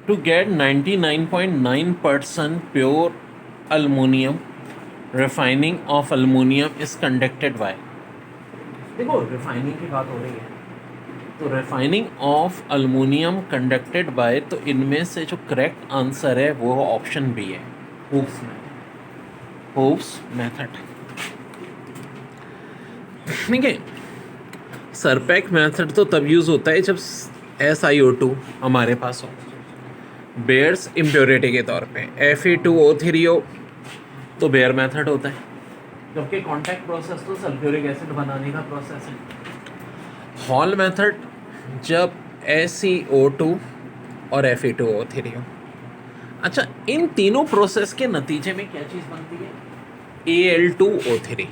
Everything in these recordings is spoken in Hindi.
to get 99.9% pure aluminum, refining of aluminum is conducted by, देखो रिफाइनिंग की बात हो रही है, तो refining of aluminium conducted by, तो इनमें से जो करेक्ट आंसर है वो ऑप्शन बी है, होप्स मेथड। ठीक है, सरपैक मेथड तो तब यूज़ होता है जब SiO2 हमारे पास हो, बेयर्स इम्प्योरिटी के तौर पे, Fe2O3 हो तो बेयर मेथड होता है, जबकि कॉन्टैक्ट प्रोसेस तो सल्फ्यूरिक एसिड बनाने का प्रोसेस है। हॉल मेथड जब SiO2 और Fe2O3 हो। अच्छा, इन तीनों प्रोसेस के नतीजे में क्या चीज़ बनती है? Al2O3।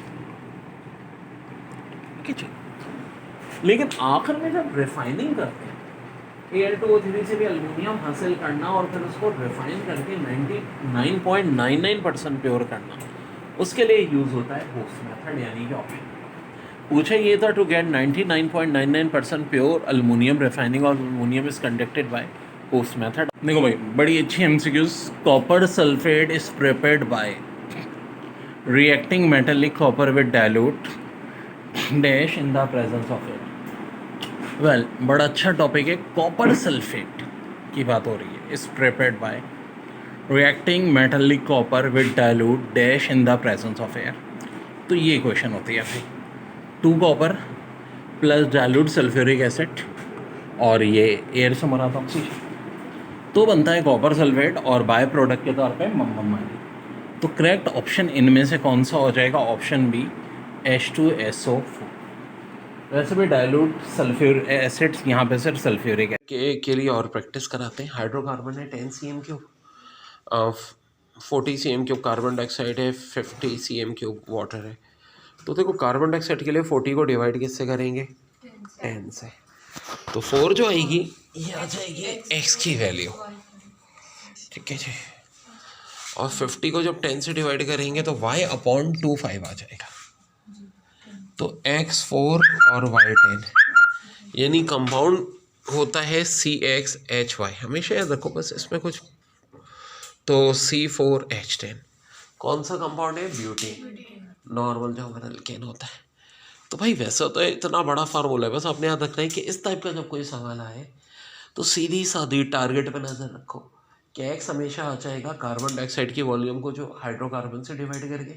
ठीक है, लेकिन आखिर में जब रिफाइनिंग करते हैं Al2O3 से भी अल्मीनियम हासिल करना और फिर उसको रिफाइन करके 99.99% प्योर करना, उसके लिए यूज़ होता है होप्स मेथड, यानी कि ऑप्शन। पूछा ये था to get 99.99% pure aluminium refining और aluminium is conducted by Hoopes method. देखो भाई, बड़ी अच्छी MCQs। Copper sulphate is prepared by reacting metallic copper with dilute dash in the presence of air. Well, बड़ा अच्छा टॉपिक है। कॉपर सल्फेट की बात हो रही है, is prepared by reacting metallic copper with dilute dash in the presence of air. तो ये क्वेश्चन होती है भाई, 2 copper plus dilute sulphuric acid और ये एयर से मरा था ऑक्सीजन, तो बनता है कॉपर सल्फेट और बाय प्रोडक्ट के तौर पे मम्मानी। तो करेक्ट ऑप्शन इनमें से कौन सा हो जाएगा? Option B, H2SO4। वैसे भी डाइल्यूट सल्फ्यूरिक एसिड यहाँ पे सिर्फ सल्फ्यूरिक के लिए और प्रैक्टिस कराते हैं। हाइड्रोकार्बन है 10 cm3, 40 cm3 कार्बन डाइऑक्साइड है, 50 cm3 वाटर है। तो देखो, कार्बन डाइऑक्साइड के लिए 40 को डिवाइड किससे करेंगे? 10 से। तो 4 जो आएगी ये आ जाएगी x की वैल्यू, ठीक है जी। और 50 को जब 10 से डिवाइड करेंगे तो y/25 आ जाएगा। तो x4 और y10, यानी कंपाउंड होता है CXHY। हमेशा याद रखो बस इसमें कुछ, तो C4H10 कौन सा कंपाउंड है? ब्यूटेन, नॉर्मल जो हमारा एल्केन होता है। तो भाई वैसा तो इतना बड़ा फार्मूला है, बस आपने याद रखना है कि इस टाइप का जब कोई सवाल आए तो सीधी सादी टारगेट पे नज़र रखो कि एक्स हमेशा आ जाएगा कार्बन डाइऑक्साइड की वॉल्यूम को जो हाइड्रोकार्बन से डिवाइड करके,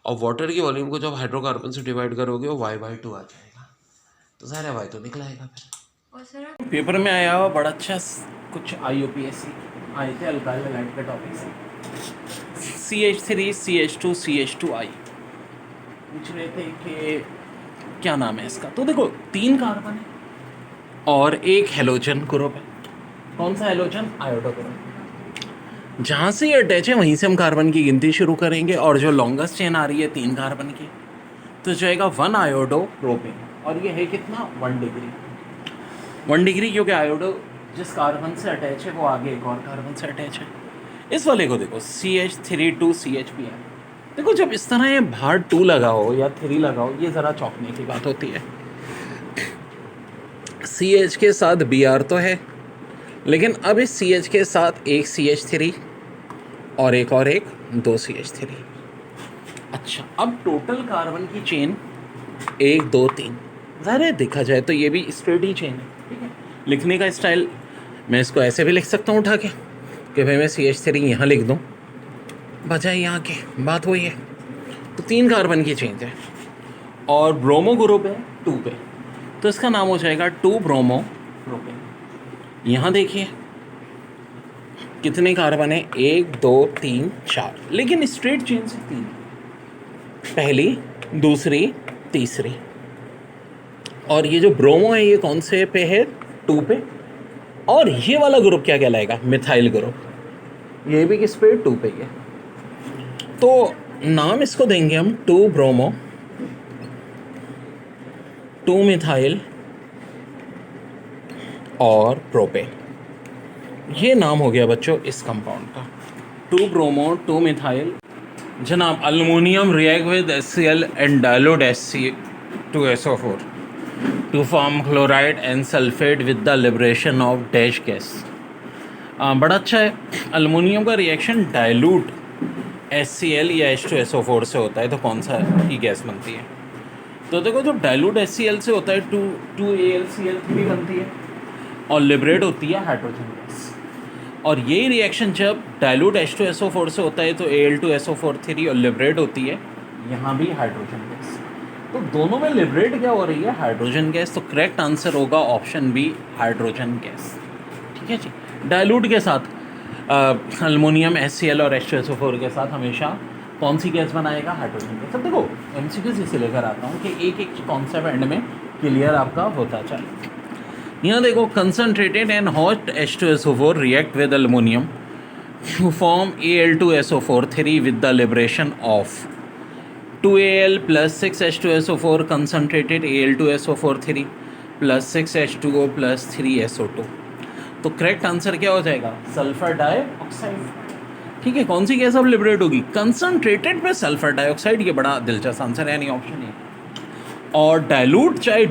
और वाटर की वॉल्यूम को जब हाइड्रोकार्बन से डिवाइड करोगे वो y/2 आ जाएगा। तो ज़ाहिर है y तो निकला आएगा फिर। पेपर में आया हुआ बड़ा अच्छा कुछ IUPAC आए थे अल्काइल हैलाइड के टॉपिक से, CH3 CH2 CH2I। पूछ रहे थे कि क्या नाम है इसका। तो देखो, 3 कार्बन है और एक हेलोजन ग्रुप है। कौन सा हेलोजन? Iodo group. जहाँ से ये अटैच है वहीं से हम कार्बन की गिनती शुरू करेंगे, और जो लॉन्गेस्ट चेन आ रही है 3 कार्बन की, तो जाएगा 1 आयोडो प्रोपेन, और ये है कितना? 1 डिग्री। 1 डिग्री, क्योंकि आयोडो जिस कार्बन से अटैच है वो आगे एक और कार्बन से अटैच है। इस वाले को देखो, CH3 2 CHPr। देखो, जब इस तरह ये बाहर 2 लगाओ या 3 लगाओ, ये ज़रा चौंकने की बात होती है। CH के साथ Br तो है, लेकिन अब इस CH के साथ एक CH3 और एक 2 CH3। अच्छा, अब टोटल कार्बन की चेन 1 2 3। ज़रा देखा जाए तो ये भी स्ट्रेट ही चेन है, ठीक है। लिखने का स्टाइल मैं इसको ऐसे भी लिख सकता हूँ उठा के कि भाई मैं CH3 यहाँ लिख दूँ, बजाय यहाँ के, बात वही है। तो 3 कार्बन की चेन है और ब्रोमो ग्रुप है 2 पे, तो इसका नाम हो जाएगा 2 ब्रोमो प्रोपेन। यहाँ देखिए कितने कार्बन है? 1 2 3 4, लेकिन स्ट्रेट चेन से 3, पहली, दूसरी, तीसरी। और ये जो ब्रोमो है ये कौन से पे है? 2 पे। और ये वाला ग्रुप क्या कहलाएगा? Methyl group. ये भी किस पे? 2 पे है। तो नाम इसको देंगे हम 2 ब्रोमो 2 मिथाइल और प्रोपेन। ये नाम हो गया बच्चों इस कंपाउंड का, 2 ब्रोमो 2 मिथाइल। जनाब, aluminium react with HCl and dilute H2SO4 to form chloride and sulfate with the liberation of dash gas. बड़ा अच्छा है। अल्युमिनियम का रिएक्शन डाइल्यूट HCl या H2SO4 से होता है, तो कौन सा ही गैस बनती है? तो देखो, जब डाइल्यूट HCl से होता है 2AlCl3 बनती है और लिबरेट होती है हाइड्रोजन गैस। और यही रिएक्शन जब डाइल्यूट H2SO4 से होता है तो Al2SO4 3 और लिबरेट होती है यहाँ भी हाइड्रोजन गैस। तो दोनों में लिबरेट क्या हो रही है? Hydrogen gas. तो करेक्ट आंसर होगा ऑप्शन बी, हाइड्रोजन गैस। ठीक है जी। डाइल्यूट के साथ अल्युमिनियम HCl और H2SO4 के साथ हमेशा कौन सी गैस बनाएगा? Hydrogen gas. अब देखो, MCQs इसे लेकर आता हूँ कि एक एक कॉन्सेप्ट एंड में क्लियर आपका होता चले। यहाँ देखो, concentrated and hot H2SO4 react with aluminium to form Al2SO4 3 with the liberation of 2Al plus 6H2SO4 concentrated Al2SO4 3 plus 6H2O plus 3SO2। तो करेक्ट आंसर क्या हो जाएगा? Sulphur dioxide. ठीक है, कौन सी गैस अब लिबरेट होगी? कंसनट्रेटेड में सल्फर डाइऑक्साइड। ये बड़ा दिलचस्प आंसर है, यानी ऑप्शन ए। और डाइल्यूट चाहे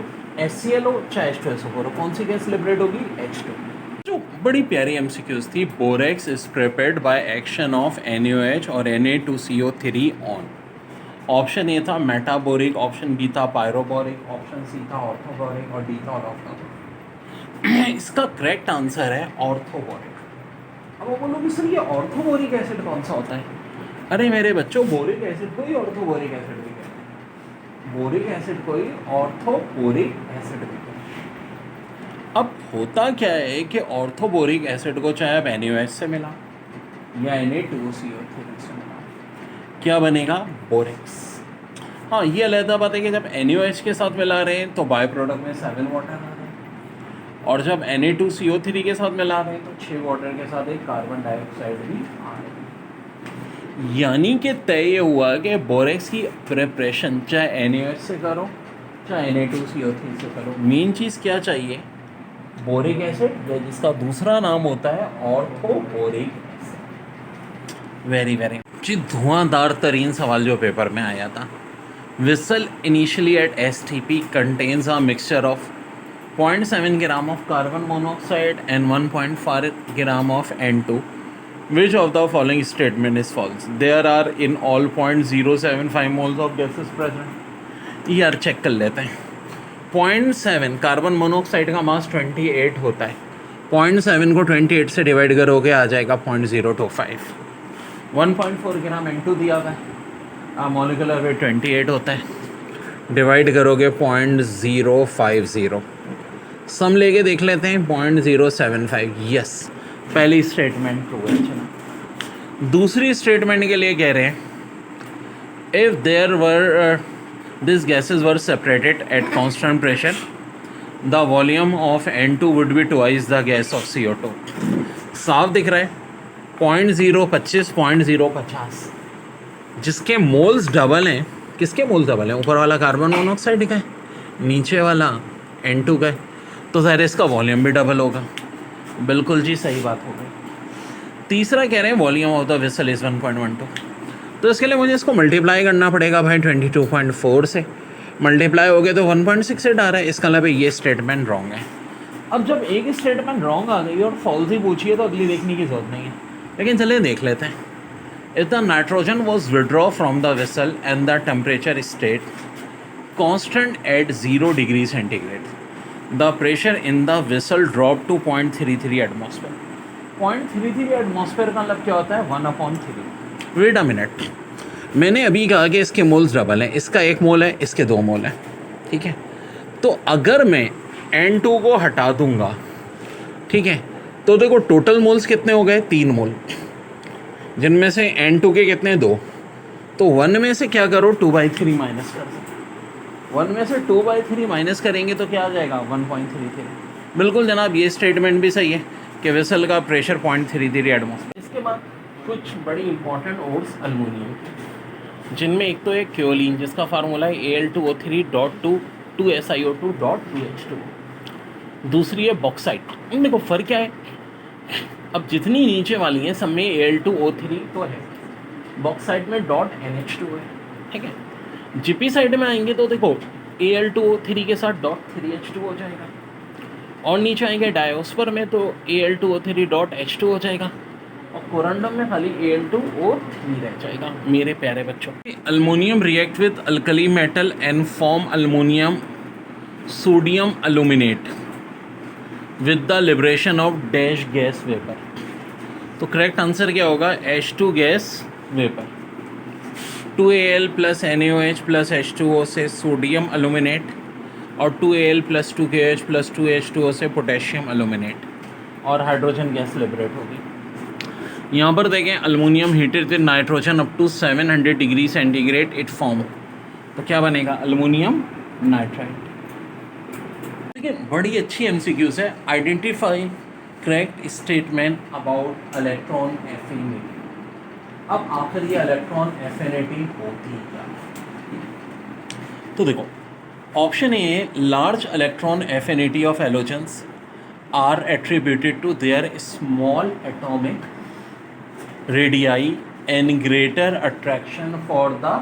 HCl हो चाहे H2SO4 हो, कौन सी गैस लिबरेट होगी? H2। जो बड़ी प्यारी MCQs थी, borax is prepared by action of NaOH और Na2CO3 ऑन। ऑप्शन ए था मेटाबोरिक, ऑप्शन बी था पायरोबोरिक, ऑप्शन सी था ऑर्थोबोरिक और डी था ऑर्थोबोरिक। इसका करेक्ट आंसर है ऑर्थोबोरिक। अब वो बोलोगे सर ये ऑर्थोबोरिक एसिड कौन सा होता है? अरे मेरे बच्चों, बोरिक एसिड को ही ऑर्थोबोरिक एसिड भी कहते हैं। बोरिक एसिड को ही ऑर्थोबोरिक एसिड भी कहते हैं। अब होता क्या है कि ऑर्थोबोरिक एसिड को चाहे आप NaOH से मिला या Na2CO3 से मिला, क्या बनेगा? बोरेक्स। हाँ, ये अलग बात है कि जब NaOH के साथ मिला रहे हैं तो बाय प्रोडक्ट में 7 वाटर आ रहे हैं, और जब Na2CO3 के साथ मिला रहे हैं तो 6 वाटर के साथ एक कार्बन डाइऑक्साइड भी आ रहे हैं। यानी कि तय ये हुआ कि बोरेक्स की प्रिपरेशन चाहे NaOH से करो चाहे Na2CO3 से करो, मेन चीज़ क्या चाहिए? बोरिक एसिड, जिसका दूसरा नाम होता है ऑर्थोबोरिक एसिड। वेरी वेरी जी, धुआंधार तरीन सवाल जो पेपर में आया था। Vessel initially at STP contains a mixture of 0.7 gram of carbon monoxide and 1.4 gram of N2. Which of the following statement is false? There are in all 0.075 moles of gases present. यार चेक कर लेते हैं। 0.7 कार्बन मोनोऑक्साइड का मास 28 होता है। 0.7 को 28 से डिवाइड करोगे आ जाएगा 0.025। 1.4 ग्राम N2 दिया हुआ है, मॉलिक्यूलर वेट 28 होता है, डिवाइड करोगे 0.050। सम लेके देख लेते हैं 0.075। यस, पहली स्टेटमेंट ट्रू है। चलो दूसरी स्टेटमेंट के लिए कह रहे हैं, if there were this gases were separated at constant pressure the volume of N2 would be twice the gas of CO2। साफ दिख रहा है 0.025 0.050, जिसके मोल्स डबल हैं। किसके मोल्स डबल हैं? ऊपर वाला कार्बन मोनोऑक्साइड का है, नीचे वाला N2 का है, तो ज़ाहिर इसका वॉल्यूम भी डबल होगा। बिल्कुल जी, सही बात हो गई। तीसरा कह रहे हैं volume of the vessel is 1.12, तो इसके लिए मुझे इसको मल्टीप्लाई करना पड़ेगा भाई 22.4 से। मल्टीप्लाई हो गए तो 1.68 आ रहा है, इसका मतलब ये स्टेटमेंट रॉन्ग है। अब जब एक स्टेटमेंट रॉन्ग आ गई और फॉल्स ही पूछिए तो अगली देखने की जरूरत नहीं है, लेकिन चलिए देख लेते हैं। If the nitrogen was withdrawn from the vessel and the temperature stayed constant at 0 degree centigrade, the pressure in the vessel dropped to 0.33 atmosphere. 0.33 atmosphere का मतलब क्या होता है? 1/3। वेट अ मिनट, मैंने अभी कहा कि इसके मोल्स डबल हैं, इसका 1 मोल है, इसके 2 मोल हैं, ठीक है। तो अगर मैं N2 को हटा दूंगा, ठीक है, तो देखो टोटल मोल्स कितने हो गए? 3 मोल, जिनमें से N2 के कितने? 2। तो 1 में से क्या करो? 2/3 माइनस कर दो। 1 में से 2/3 माइनस करेंगे तो क्या आ जाएगा? 1.33। बिल्कुल जनाब, ये स्टेटमेंट भी सही है कि वेसल का प्रेशर 0.33 एटमॉस्फेयर। इसके बाद कुछ बड़ी इंपॉर्टेंट ओड्स अल्युमिनियम की, जिनमें एक तो है क्योलिन, जिसका फार्मूला है Al2O3.2SiO2.2H2। दूसरी है बॉक्साइट। इन देखो फ़र्क क्या है, अब जितनी नीचे वाली हैं सब में Al2O3 तो है, बॉक्साइट में .NH2 है, ठीक है। जीपी साइड में आएंगे तो देखो Al2O3 के साथ .3H2 हो जाएगा, और नीचे आएंगे डायोस्पर में तो Al2O3.H2 हो जाएगा, और कोरंडम में खाली Al2O3 रह जाएगा मेरे प्यारे बच्चों। Aluminium react with alkali metal and form aluminium sodium aluminate with the liberation of dash gas vapour. तो करेक्ट आंसर क्या होगा? H2 gas vapour. 2Al plus NaOH plus H2O से सोडियम अल्यूमिनेट, और 2Al plus 2KOH plus 2H2O से पोटेशियम अल्यूमिनेट, और हाइड्रोजन गैस लिबरेट होगी। यहाँ पर देखें aluminium heated with nitrogen up to 700 degree centigrade it form, तो क्या बनेगा? Aluminium nitride. देखिए बड़ी अच्छी MCQs है। Identify correct statement about electron affinity. अब आखिर ये इलेक्ट्रॉन एफिनिटी होती क्या? तो देखो option A, large electron affinity of halogens are attributed to their small atomic radii and greater attraction for the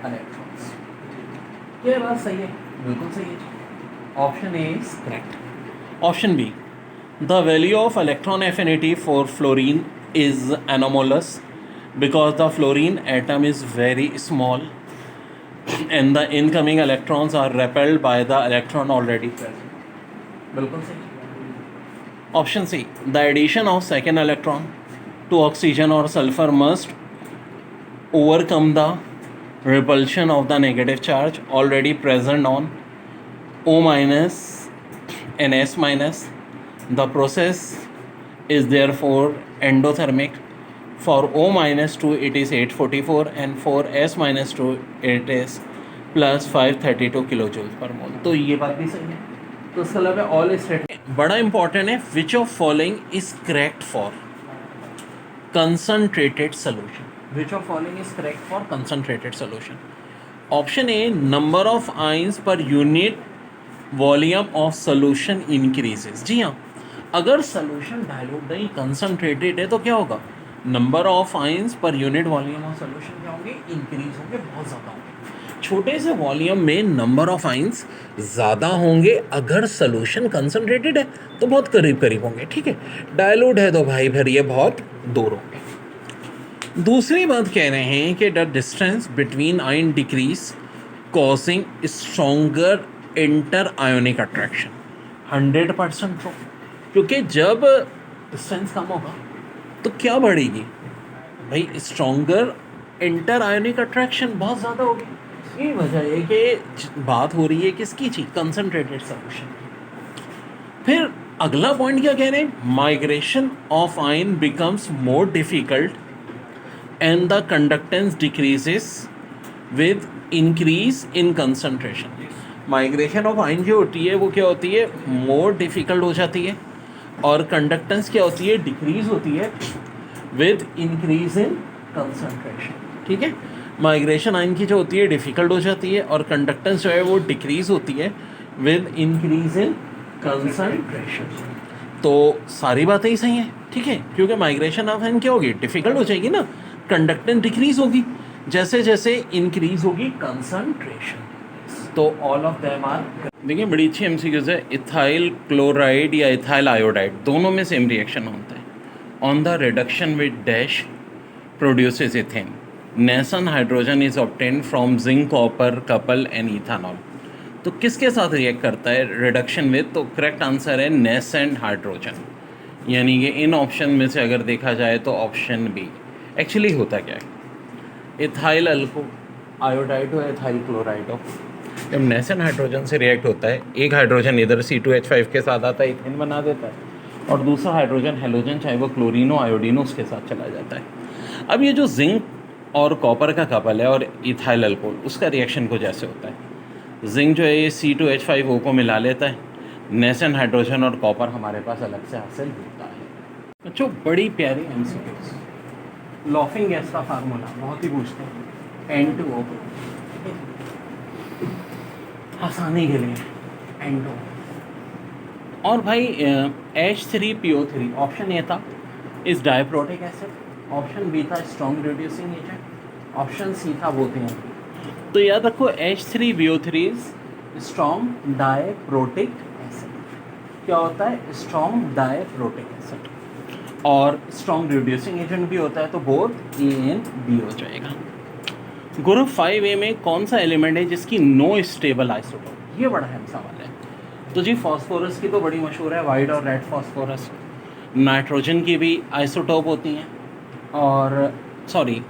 electrons. ये बात सही है, बिल्कुल सही है। Option A is correct. Option B, the value of electron affinity for fluorine is anomalous because the fluorine atom is very small and the incoming electrons are repelled by the electron already present. बिल्कुल सही। Option C, the addition of second electron to oxygen or sulfur must overcome the repulsion of the negative charge already present on O minus and S minus. The process is therefore endothermic. For O minus 2 it is 844 and for S minus 2 it is plus 532 kilojoules per mole। तो ये बात भी सही है। तो इसका मतलब ऑल स्टेटमेंट बड़ा इंपॉर्टेंट है। Which of following is correct for concentrated solution? Which of following is correct for concentrated solution? Option A, number of ions per unit volume of solution increases. जी हाँ, अगर सोल्यूशन डाइल्यूट नहीं कंसंट्रेटेड है तो क्या होगा? Number of ions per unit volume of solution क्या होंगे? इंक्रीज होंगे, बहुत ज़्यादा होंगे। छोटे से वॉल्यूम में नंबर ऑफ आइंस ज़्यादा होंगे, अगर सोल्यूशन कंसंट्रेटेड है तो बहुत करीब करीब होंगे, ठीक है। डाइल्यूट है तो भाई फिर ये बहुत दूर होंगे। दूसरी बात कह रहे हैं कि the distance between ion decrease causing stronger inter ionic attraction. 100% true, क्योंकि जब डिस्टेंस कम होगा तो क्या बढ़ेगी भाई? स्ट्रॉन्गर इंटर आयोनिक अट्रैक्शन बहुत ज़्यादा होगी। यही वजह है कि बात हो रही है किसकी चीज़? Concentrated solution. फिर अगला पॉइंट क्या कह रहे हैं? Migration of ion becomes more difficult and the conductance decreases with increase in concentration. Migration of ion जो होती है वो क्या होती है? मोर डिफिकल्ट हो जाती है, और कंडक्टेंस क्या होती है? डिक्रीज होती है विद इंक्रीज इन कंसंट्रेशन, ठीक है। माइग्रेशन आयन की जो होती है डिफ़िकल्ट हो जाती है, और कंडक्टेंस जो है वो डिक्रीज होती है विद इंक्रीज इन कंसंट्रेशन। तो सारी बातें ही सही हैं, ठीक है, क्योंकि माइग्रेशन ऑफ आयन क्या होगी? डिफ़िकल्ट हो जाएगी ना, कंडक्टेंस डिक्रीज होगी जैसे जैसे इंक्रीज होगी कंसंट्रेशन। तो ऑल ऑफ देम आर। देखिए बड़ी अच्छी MCQs है। इथाइल क्लोराइड या इथाइल आयोडाइड दोनों में सेम रिएक्शन होता है। On the reduction with dash produces ethane, nation hydrogen is obtain from zinc copper couple and ethanol. तो किसके साथ रिएक्ट करता है रिडक्शन विद? तो करेक्ट आंसर है नेसेंट हाइड्रोजन, यानी कि इन ऑप्शन में से अगर देखा जाए तो ऑप्शन बी। एक्चुअली होता क्या है? इथाइल अल्को आयोडाइड हो, इथाइल क्लोराइड हो, जब नेसेंट हाइड्रोजन से रिएक्ट होता है, एक हाइड्रोजन इधर C2H5 के साथ आता है, इथेन बना देता है, और दूसरा हाइड्रोजन हेलोजन चाहे वो क्लोरीनो आयोडीनो उसके साथ चला जाता है। अब ये जो जिंक और कॉपर का कपल है और इथाइल अल्कोहल, उसका रिएक्शन कुछ ऐसे होता है। जिंक जो है ये C2H5O को मिला लेता है, नेसेंट हाइड्रोजन और कॉपर हमारे पास अलग से हासिल होता है। बच्चों बड़ी प्यारी MCQs। लॉफिंग गैस का फार्मूला बहुत ही पूछते हैं, N2O, आसानी के लिए N2। और भाई H3PO3 ऑप्शन ए था इस डायप्रोटिक एसिड, ऑप्शन बी था strong reducing agent, option C था बोथ हैं। तो याद रखो H3PO3 इज स्ट्रॉन्ग डायप्रोटिक एसिड। क्या होता है, स्ट्रॉन्ग डायप्रोटिक एसिड, और स्ट्रॉन्ग रिड्यूसिंग एजेंट भी होता है, तो बोथ ए एंड बी हो जाएगा। ग्रुप 5A में कौन सा एलिमेंट है जिसकी नो स्टेबल आइसोटोप, ये बड़ा अहम सवाल है। तो जी फॉस्फोरस की तो बड़ी मशहूर है, वाइट और रेड फॉस्फोरस। नाइट्रोजन की भी आइसोटोप होती हैं, और सॉरी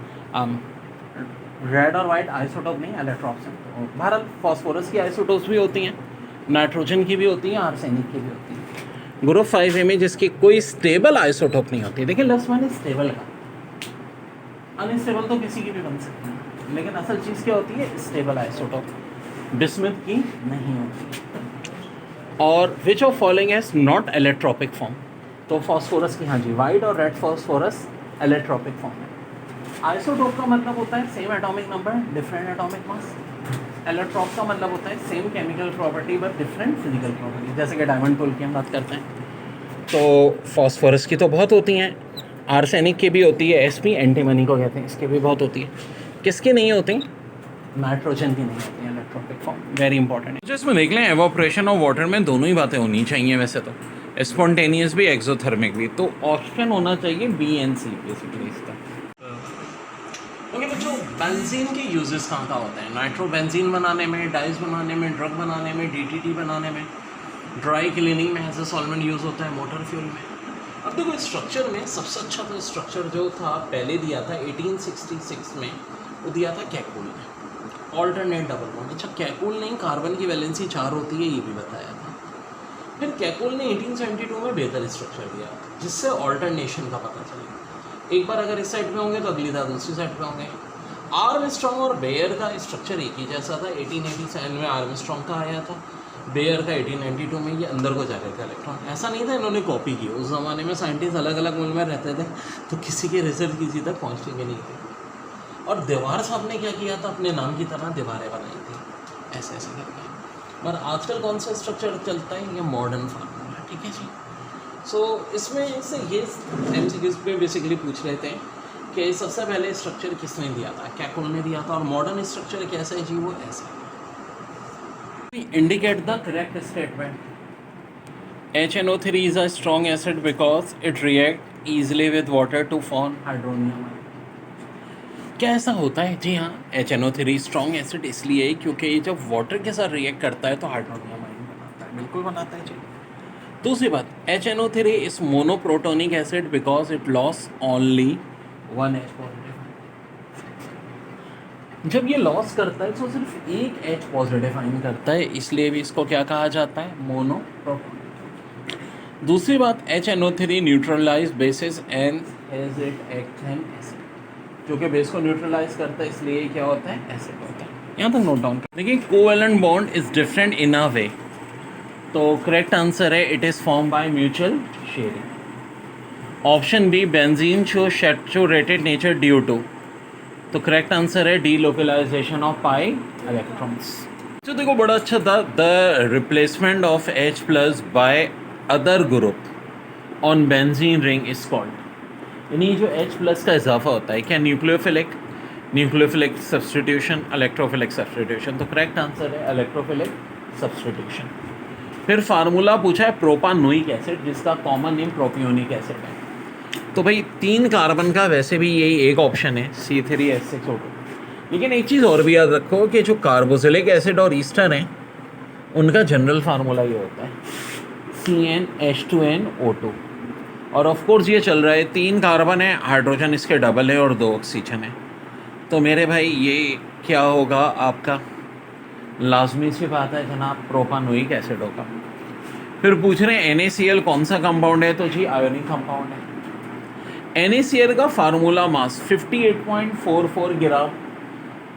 रेड और वाइट आइसोटोप नहीं, एलेक्ट्रॉप्स हैं। तो बहरहाल फॉस्फोरस की आइसोटोप्स भी होती हैं, नाइट्रोजन की भी होती हैं, आर्सेनिक की भी होती हैं। ग्रुप 5A में जिसकी कोई स्टेबल आइसोटोप नहीं होती, देखिए लास्ट वन स्टेबल का, अनस्टेबल तो किसी की भी बन सकती है, लेकिन असल चीज़ क्या होती है, स्टेबल आइसोटोप, बिस्मुथ की नहीं होती। और which of following has not allotropic form, तो फॉस्फोरस की, हाँ जी, वाइट और रेड फॉस्फोरस इलेक्ट्रॉपिक फॉर्म है। आइसोटोप का मतलब होता है same atomic number different atomic mass. Allotrope का मतलब होता है same chemical property but different physical property, जैसे कि डायमंड पुल की हम बात करते हैं। तो फॉस्फोरस की तो बहुत होती हैं, आर्सेनिक की भी होती है, sp एंटीमनी को कहते हैं, इसकी भी बहुत होती है। किसकी नहीं होती, नाइट्रोजन की नहीं होती है इलेक्ट्रॉपिक फॉर्म, वेरी इंपॉर्टेंट है। जिसमें देख लें एवोपरेशन और वाटर में दोनों ही बातें होनी चाहिए वैसे तो, स्पॉन्टेनियस भी एक्सोथर्मिक भी, तो ऑप्शन होना चाहिए बी एंड सी बेसिकली इसका। ओके बच्चों, बेंजीन के यूजेस कहाँ कहाँ होते हैं, नाइट्रोबेंजीन बनाने में, डाइज बनाने में, ड्रग बनाने में, DDT बनाने में, ड्राई क्लीनिंग में एज ए सॉल्वेंट यूज़ होता है, मोटर फ्यूल में। अब देखो स्ट्रक्चर में सबसे अच्छा तो स्ट्रक्चर जो था पहले दिया था 1866 में, वो दिया था कैकुल ने, ऑल्टरनेट डबल बॉन्ड। अच्छा कैकुल ने कार्बन की वैलेंसी 4 होती है ये भी बताया था। फिर कैकुल ने 1872 में बेहतर स्ट्रक्चर दिया जिससे ऑल्टरनेशन का पता चलेगा, एक बार अगर इस साइड पे होंगे तो अगली बार दूसरी साइड पे होंगे। आर्मस्ट्रॉन्ग और बेयर का स्ट्रक्चर एक ही जैसा था, 1887 में आर्मस्ट्रॉन्ग का आया था, बेयर का 1892 में, ये अंदर को जाकर का इलेक्ट्रॉन, ऐसा नहीं था इन्होंने कॉपी की। उस ज़माने में साइंटिस्ट अलग अलग मुल्क में रहते थे तो किसी के रिजल्ट किसी तक पहुँचने के नहीं थे। और दीवार साहब ने क्या किया था, अपने नाम की तरह दीवारें बनाई थी ऐसे ऐसे करके। पर आजकल कौन सा स्ट्रक्चर चलता है, ये मॉडर्न फार्मूला, ठीक है जी। सो इसमें से ये MCQs पे बेसिकली पूछ रहे थे कि सबसे पहले स्ट्रक्चर किसने दिया था, कैकुल ने दिया था, और मॉडर्न स्ट्रक्चर कैसा है जी, वो ऐसा है। Indicate the correct statement. HNO3 is a strong acid because it reacts easily with water to form hydronium ion. क्या ऐसा होता है, जी हाँ, HNO3 स्ट्रॉन्ग एसिड इसलिए है क्योंकि ये जब वाटर के साथ रिएक्ट करता है तो हाइड्रोनियम आयन बनाता है, बिल्कुल बनाता है जी। दूसरी बात, HNO3 is monoprotonic acid because it loss only 1 H positive. जब ये लॉस करता है तो सिर्फ एक H पॉजिटिव आयन करता है, इसलिए भी इसको क्या कहा जाता है, मोनोप्रोटोनिक। दूसरी बात, HNO3 neutralize bases and as it act an acid, जो कि बेस को न्यूट्रलाइज करता है इसलिए क्या होता है, एसिड होता है। यहाँ तक नोट डाउन कर देखिए, covalent bond is different in a way, तो करेक्ट आंसर है it is form by mutual sharing. Option B, benzene show saturated nature due to, तो करेक्ट आंसर है D, localisation of pi electrons. जो देखो बड़ा अच्छा था, the replacement of H plus by other group on benzene ring is called, यानी जो H प्लस का इजाफा होता है क्या, nucleophilic, nucleophilic substitution, electrophilic substitution, तो करेक्ट आंसर है इलेक्ट्रोफिलिक सब्सटीट्यूशन। फिर फार्मूला पूछा है प्रोपानोइक एसिड जिसका कॉमन नेम प्रोपियोनिक एसिड है, तो भाई 3 कार्बन का वैसे भी यही एक ऑप्शन है C3H6O2, लेकिन एक चीज़ और भी याद रखो कि जो कार्बोक्सिलिक एसिड और ईस्टर हैं उनका जनरल फार्मूला ये होता है CnH2nO2, और ऑफ कोर्स ये चल रहा है 3 कार्बन है, हाइड्रोजन इसके डबल है और 2 ऑक्सीजन है, तो मेरे भाई ये क्या होगा आपका, लाजमी सी बात है जनाब, प्रोपानोइक एसिड होगा। फिर पूछ रहे हैं NaCl कौन सा कंपाउंड है, तो जी आयोनिक कंपाउंड है। NaCl का फार्मूला मास 58.44 ग्राम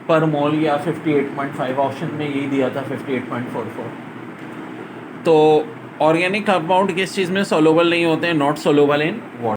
पर मोल या 58.5, ऑप्शन में यही दिया था 58.44। तो ऑर्गेनिक कंपाउंड किस चीज़ में सोलूबल नहीं होते हैं, नॉट सोलूबल इन वाटर।